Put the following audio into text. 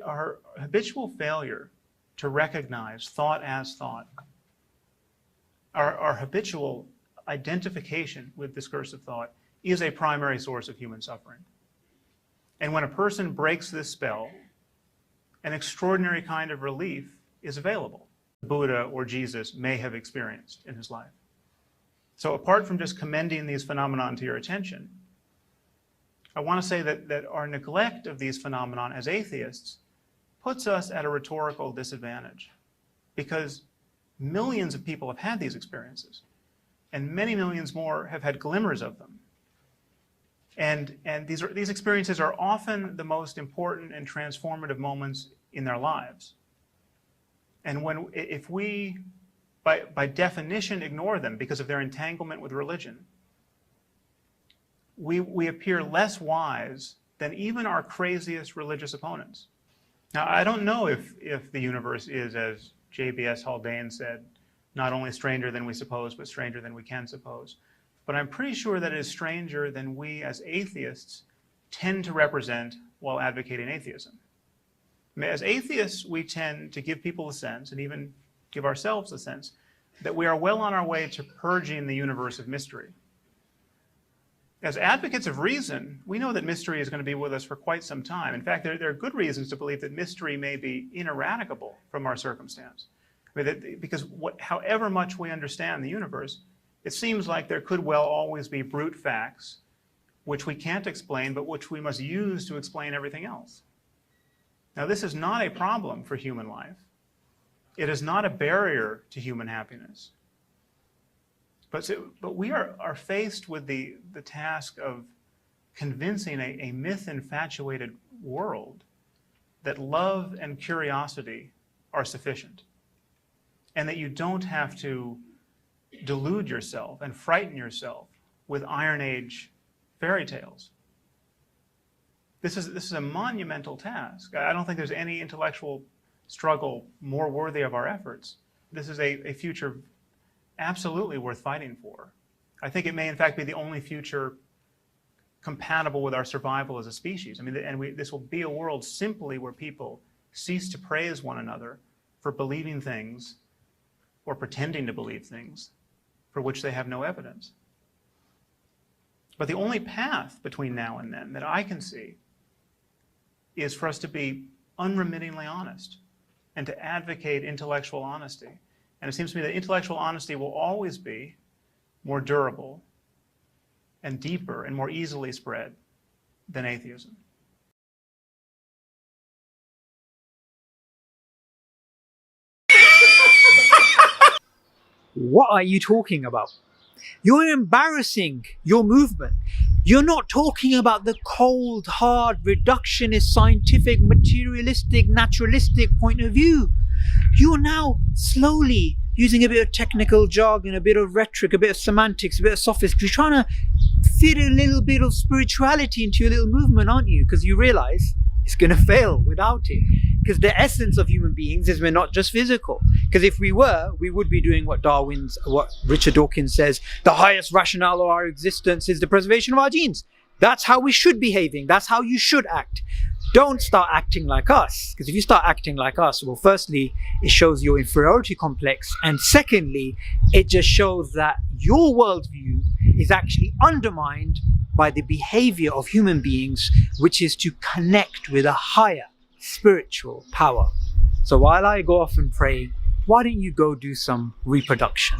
our habitual failure to recognize thought as thought, our habitual identification with discursive thought is a primary source of human suffering. And when a person breaks this spell, an extraordinary kind of relief is available. Buddha or Jesus may have experienced in his life. So apart from just commending these phenomena to your attention, I want to say that our neglect of these phenomena as atheists puts us at a rhetorical disadvantage, because millions of people have had these experiences, and many millions more have had glimmers of them. And these experiences are often the most important and transformative moments in their lives. And if we, by definition, ignore them because of their entanglement with religion, we appear less wise than even our craziest religious opponents. Now, I don't know if the universe is, as J.B.S. Haldane said, not only stranger than we suppose, but stranger than we can suppose. But I'm pretty sure that it is stranger than we as atheists tend to represent while advocating atheism. I mean, as atheists, we tend to give people a sense, and even give ourselves a sense, that we are well on our way to purging the universe of mystery. As advocates of reason, we know that mystery is going to be with us for quite some time. In fact, there are good reasons to believe that mystery may be ineradicable from our circumstance. I mean, because however much we understand the universe, it seems like there could well always be brute facts which we can't explain, but which we must use to explain everything else. Now, this is not a problem for human life. It is not a barrier to human happiness. But we are faced with the task of convincing a myth-infatuated world that love and curiosity are sufficient, and that you don't have to delude yourself and frighten yourself with Iron Age fairy tales. This is a monumental task. I don't think there's any intellectual struggle more worthy of our efforts. This is a future absolutely worth fighting for. I think it may in fact be the only future compatible with our survival as a species. I mean, this will be a world simply where people cease to praise one another for believing things or pretending to believe things for which they have no evidence. But the only path between now and then that I can see is for us to be unremittingly honest and to advocate intellectual honesty. And it seems to me that intellectual honesty will always be more durable and deeper and more easily spread than atheism. What are you talking about? You're embarrassing your movement. You're not talking about the cold, hard, reductionist, scientific, materialistic, naturalistic point of view. You're now slowly using a bit of technical jargon, a bit of rhetoric, a bit of semantics, a bit of sophistics. You're trying to fit a little bit of spirituality into your little movement, aren't you? Because you realize it's going to fail without it. Because the essence of human beings is we're not just physical. Because if we were, we would be doing what Richard Dawkins says, the highest rationale of our existence is the preservation of our genes. That's how we should be behaving. That's how you should act. Don't start acting like us. Because if you start acting like us, well, firstly, it shows your inferiority complex. And secondly, it just shows that your worldview is actually undermined by the behavior of human beings, which is to connect with a higher spiritual power. So while I go off and pray, why don't you go do some reproduction?